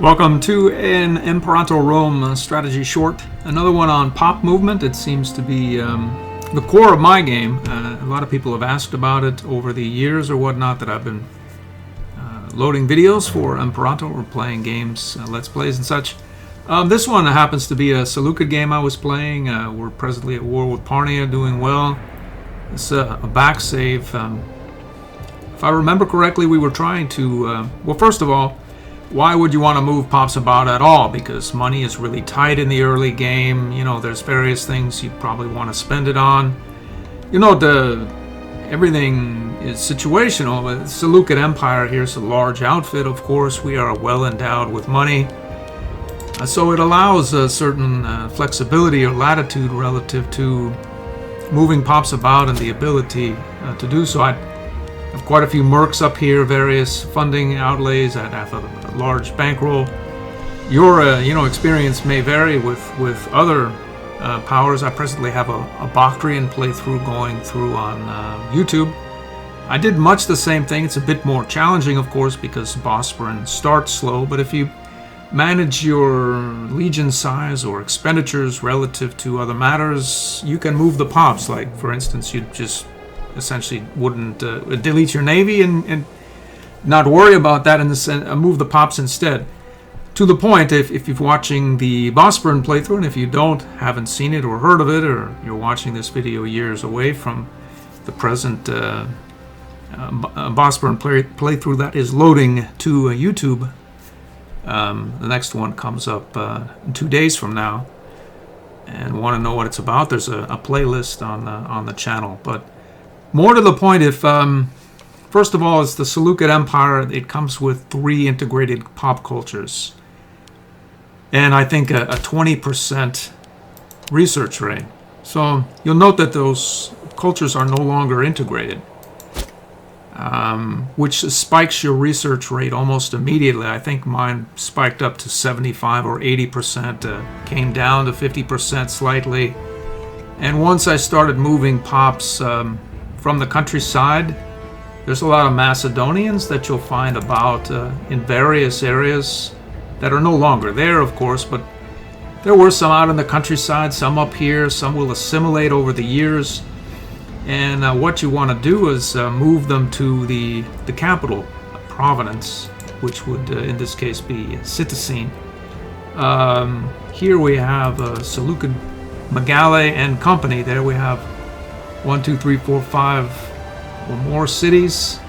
Welcome to an Imperator Rome strategy short. Another one on pop movement. It seems to be the core of my game. A lot of people have asked about it over the years or whatnot that I've been loading videos for Imperator or playing games, Let's Plays and such. This one happens to be a Seleucid game I was playing. We're presently at war with Parnia, doing well. It's a back save. If I remember correctly, we were trying to... well, first of all, why would you want to move pops about at all? Because money is really tight in the early game. You know, there's various things you probably want to spend it on. You know, everything is situational. The Seleucid Empire here is a large outfit, of course. We are well endowed with money. So it allows a certain flexibility or latitude relative to moving pops about and the ability to do so. I have quite a few mercs up here, various funding outlays. I have a large bankroll. Your experience may vary with other powers. I presently have a Bactrian playthrough going through on YouTube. I did much the same thing. It's a bit more challenging, of course, because Bosporan starts slow, but if you manage your legion size or expenditures relative to other matters, you can move the pops. Like, for instance, you just essentially wouldn't delete your navy and not worry about that and move the pops instead. To the point, if you're watching the Bosporan playthrough, and if you haven't seen it or heard of it, or you're watching this video years away from the present Bosporan playthrough that is loading to YouTube, the next one comes up in 2 days from now, and want to know what it's about, there's a playlist on the channel. But more to the point, if first of all, it's the Seleucid Empire. It comes with 3 integrated pop cultures, and I think a 20% research rate. So you'll note that those cultures are no longer integrated, which spikes your research rate almost immediately. I think mine spiked up to 75 or 80%, came down to 50% slightly. And once I started moving pops from the countryside, there's a lot of Macedonians that you'll find about in various areas that are no longer there, of course, but there were some out in the countryside, some up here, some will assimilate over the years. And what you want to do is move them to the capital, Providence, which would in this case be Cytosine. Here we have Seleucid Megale and company. There we have 1, 2, 3, 4, 5 or more cities,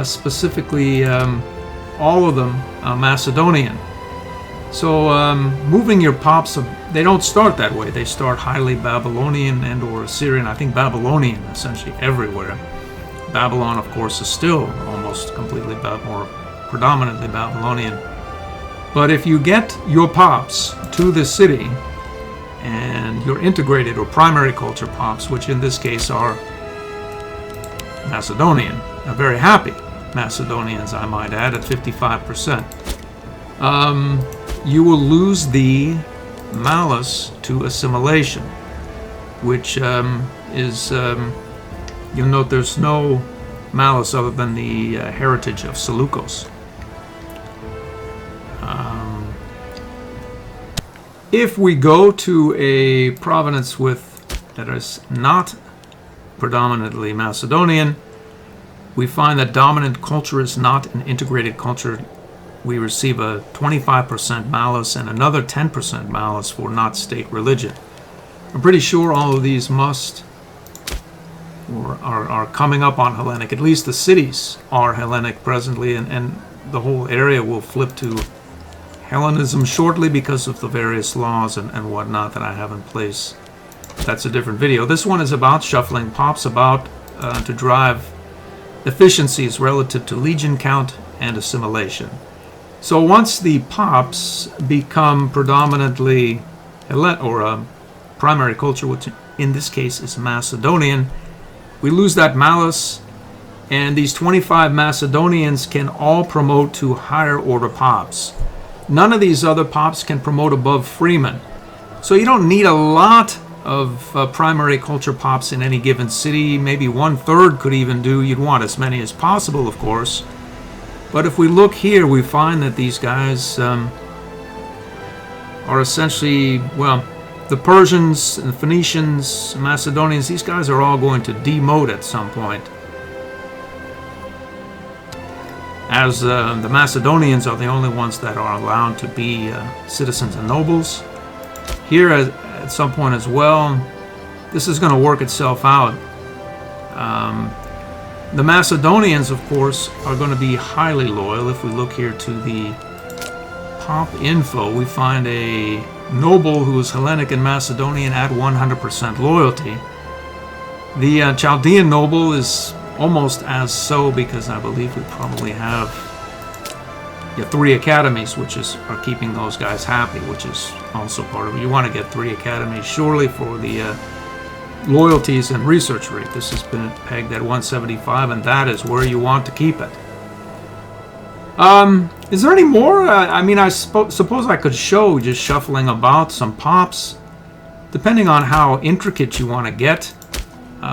specifically all of them Macedonian. So moving your pops, they don't start that way. They start highly Babylonian and or Assyrian. I think Babylonian essentially everywhere. Babylon, of course, is still almost completely more predominantly Babylonian. But if you get your pops to the city and your integrated or primary culture pops, which in this case are Macedonian, very happy Macedonians, I might add, at 55%, you will lose the malice to assimilation, which is, you'll note there's no malice other than the heritage of Seleucos. If we go to a province that is not predominantly Macedonian, we find that dominant culture is not an integrated culture. We receive a 25% malice and another 10% malice for not state religion. I'm pretty sure all of these must or are coming up on Hellenic. At least the cities are Hellenic presently, and the whole area will flip to Helenism shortly because of the various laws and whatnot that I have in place. That's a different video. This one is about shuffling pops about to drive efficiencies relative to legion count and assimilation. So once the pops become predominantly Hellenic or a primary culture, which in this case is Macedonian, we lose that malice, and these 25 Macedonians can all promote to higher order pops. None of these other pops can promote above freeman. So you don't need a lot of primary culture pops in any given city. Maybe 1/3 could even do. You'd want as many as possible, of course. But if we look here, we find that these guys are essentially, well, the Persians, the Phoenicians, Macedonians, these guys are all going to demote at some point. As the Macedonians are the only ones that are allowed to be citizens and nobles. Here at some point as well, this is going to work itself out. The Macedonians, of course, are going to be highly loyal. If we look here to the pop info, we find a noble who is Hellenic and Macedonian at 100% loyalty. The Chaldean noble is almost as so, because I believe we probably have 3 academies, which are keeping those guys happy, which is also part of it. You want to get 3 academies surely for the loyalties and research rate. This has been pegged at 175, and that is where you want to keep it. Is there any more? I mean, I suppose I could show, just shuffling about, some pops, depending on how intricate you want to get.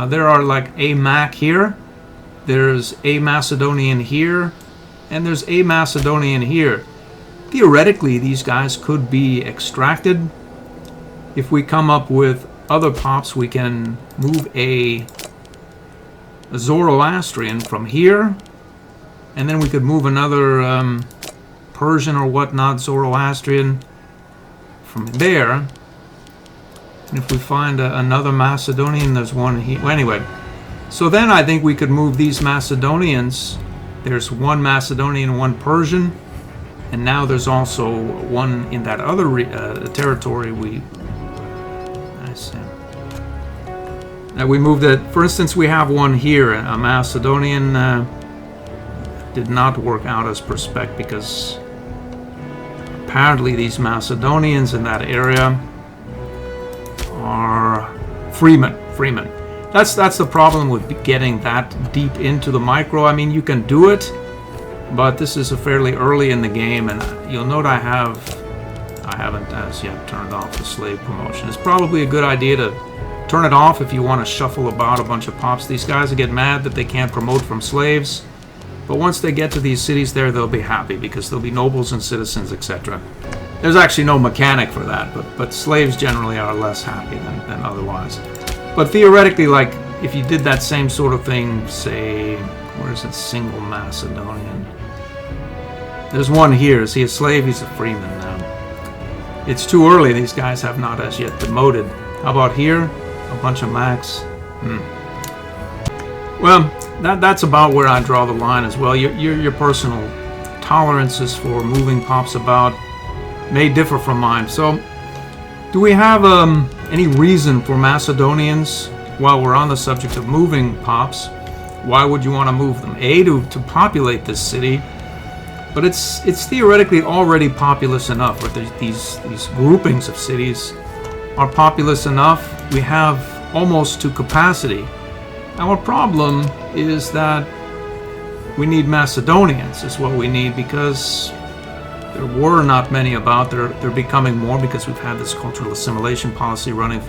There are like a Mac here, there's a Macedonian here, and there's a Macedonian here. Theoretically, these guys could be extracted. If we come up with other pops, we can move a Zoroastrian from here, and then we could move another Persian or whatnot, Zoroastrian, from there. And if we find another Macedonian, there's one here. Well, anyway, so then I think we could move these Macedonians. There's one Macedonian, one Persian, and now there's also one in that other territory we moved it. For instance, we have one here, a Macedonian. Did not work out as per spec, because apparently these Macedonians in that area are freemen. That's the problem with getting that deep into the micro. I mean, you can do it, but this is a fairly early in the game, and you'll note I haven't as yet turned off the slave promotion. It's probably a good idea to turn it off if you want to shuffle about a bunch of pops. These guys will get mad that they can't promote from slaves, but once they get to these cities there, they'll be happy, because there'll be nobles and citizens, etc. There's actually no mechanic for that, but slaves generally are less happy than otherwise. But theoretically, like, if you did that same sort of thing, say, where is it, single Macedonian? There's one here. Is he a slave? He's a freeman now. It's too early. These guys have not as yet demoted. How about here? A bunch of Macs. Well, that's about where I draw the line as well. Your personal tolerances for moving pops about may differ from mine. So, do we have any reason for Macedonians, while we're on the subject of moving pops, why would you want to move them? A, to populate this city, but it's theoretically already populous enough. Or these groupings of cities are populous enough. We have almost to capacity. Our problem is that we need Macedonians, is what we need, because there were not many about. They're becoming more, because we've had this cultural assimilation policy running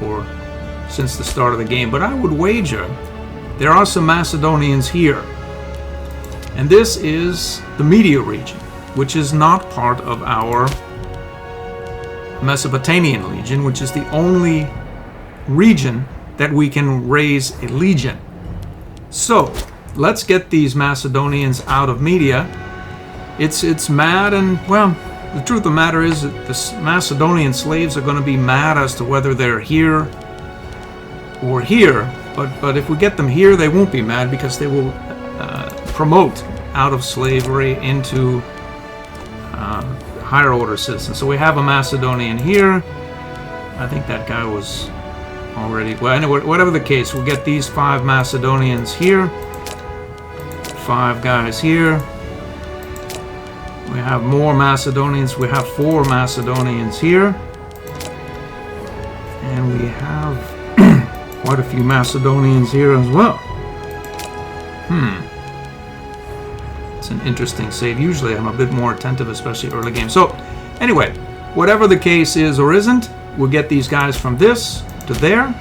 since the start of the game. But I would wager there are some Macedonians here. And this is the Media region, which is not part of our Mesopotamian legion, which is the only region that we can raise a legion. So, let's get these Macedonians out of Media. It's mad, and, well, the truth of the matter is that the Macedonian slaves are going to be mad as to whether they're here or here. But if we get them here, they won't be mad, because they will promote out of slavery into higher order citizens. So we have a Macedonian here. I think that guy was already... Well, anyway, whatever the case, we'll get these 5 Macedonians here. 5 guys here. We have more Macedonians. We have 4 Macedonians here. And we have quite a few Macedonians here as well. It's an interesting save. Usually I'm a bit more attentive, especially early game. So, anyway, whatever the case is or isn't, we'll get these guys from this to there.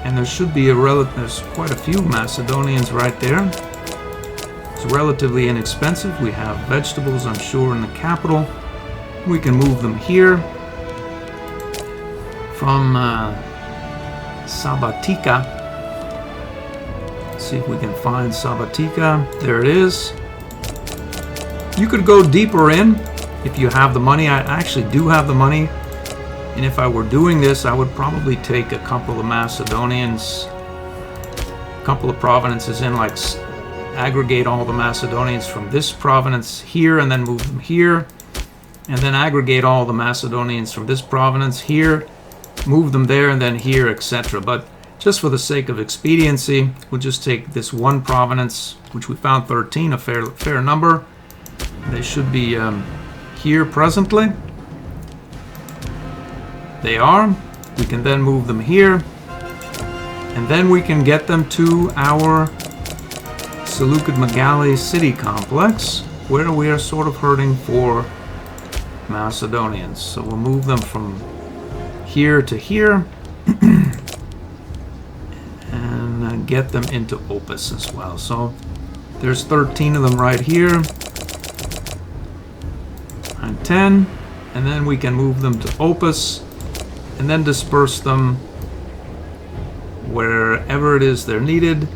And there should be there's quite a few Macedonians right there. It's relatively inexpensive. We have vegetables, I'm sure, in the capital. We can move them here from Sabatika. Let's see if we can find Sabatika. There it is. You could go deeper in if you have the money. I actually do have the money. And if I were doing this, I would probably take a couple of Macedonians, a couple of provinces in, like aggregate all the Macedonians from this province here and then move them here. And then aggregate all the Macedonians from this province here, move them there and then here, etc. But just for the sake of expediency, we'll just take this one province, which we found 13, a fair number. They should be here presently. They are. We can then move them here. And then we can get them to our Seleucid Megali city complex, where we are sort of hurting for Macedonians. So we'll move them from here to here and get them into Opus as well. So there's 13 of them right here, and 10, and then we can move them to Opus and then disperse them wherever it is they're needed.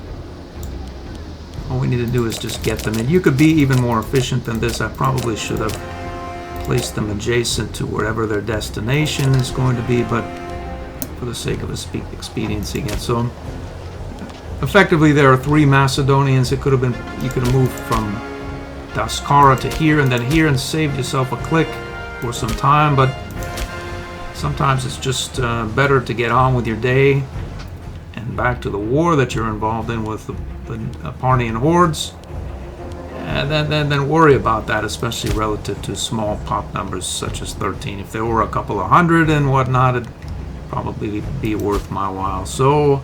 All we need to do is just get them in. You could be even more efficient than this. I probably should have place them adjacent to wherever their destination is going to be, but for the sake of expediency again. So effectively there are 3 Macedonians. It could have been, you could have moved from Daskara to here and then here and saved yourself a click or some time, but sometimes it's just better to get on with your day and back to the war that you're involved in with the Parnian hordes. And then worry about that, especially relative to small pop numbers such as 13. If there were a couple of hundred and whatnot, it'd probably be worth my while. So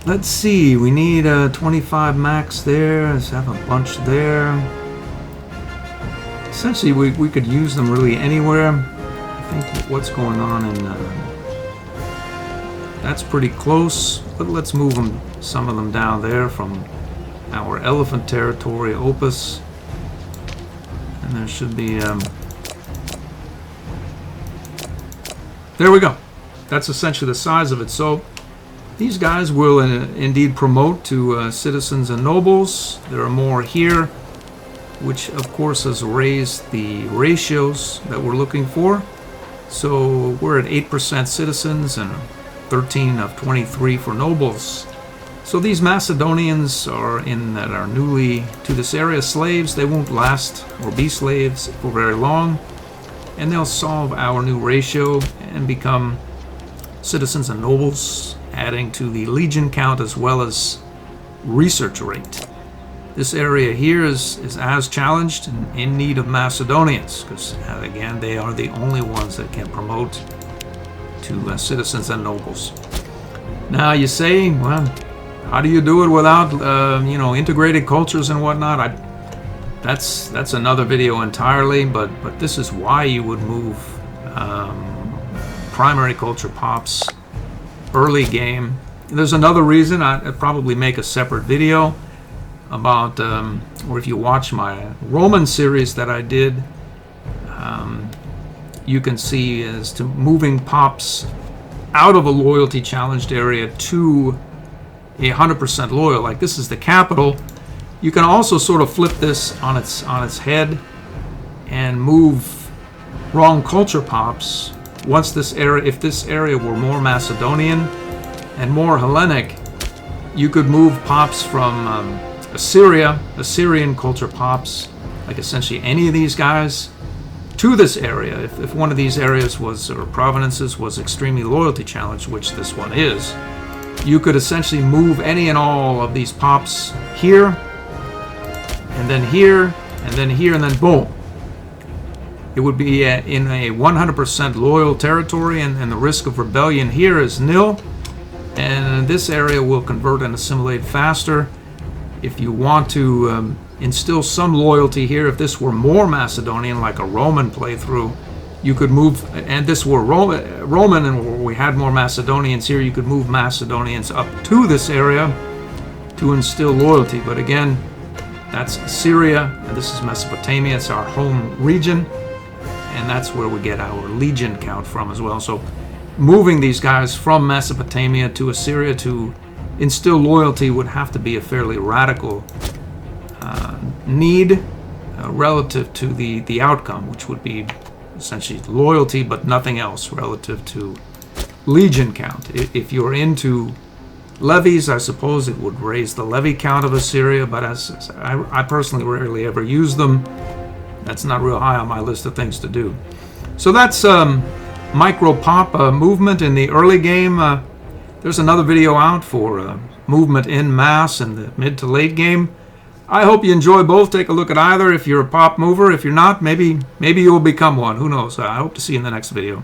let's see, we need 25 max there. Let's have a bunch there. Essentially, we could use them really anywhere. I think what's going on in that's pretty close, but let's move them, some of them down there from our elephant territory, Opus, and there should be there we go. That's essentially the size of it. So these guys will indeed promote to citizens and nobles. There are more here, which of course has raised the ratios that we're looking for. So we're at 8% citizens and 13 of 23 for nobles. So these Macedonians are that are newly to this area slaves. They won't last or be slaves for very long, and they'll solve our new ratio and become citizens and nobles, adding to the legion count as well as research rate. This area here is as challenged and in need of Macedonians, because again they are the only ones that can promote to citizens and nobles. Now you say, well, how do you do it without, integrated cultures and whatnot? That's another video entirely. But this is why you would move primary culture pops early game. There's another reason. I'd probably make a separate video about, or if you watch my Roman series that I did, you can see as to moving pops out of a loyalty challenged area to 100% loyal. Like this is the capital. You can also sort of flip this on its head and move wrong culture pops. Once this area, if this area were more Macedonian and more Hellenic, you could move pops from Assyrian culture pops, like essentially any of these guys, to this area. If one of these areas was, or provinces was extremely loyalty challenged, which this one is, you could essentially move any and all of these pops here, and then here, and then here, and then boom. It would be in a 100% loyal territory, and the risk of rebellion here is nil, and this area will convert and assimilate faster. If you want to instill some loyalty here, if this were more Macedonian, like a Roman playthrough, you could move, and this were Roman and we had more Macedonians here, you could move Macedonians up to this area to instill loyalty. But again, that's Assyria, and this is Mesopotamia. It's our home region, and that's where we get our legion count from as well. So moving these guys from Mesopotamia to Assyria to instill loyalty would have to be a fairly radical need relative to the outcome, which would be essentially loyalty but nothing else relative to legion count. If you're into levies, I suppose it would raise the levy count of Assyria, but as I personally rarely ever use them, that's not real high on my list of things to do. So that's micro pop movement in the early game. There's another video out for movement in mass in the mid to late game. I hope you enjoy both. Take a look at either if you're a pop mover. If you're not, maybe you'll become one. Who knows? I hope to see you in the next video.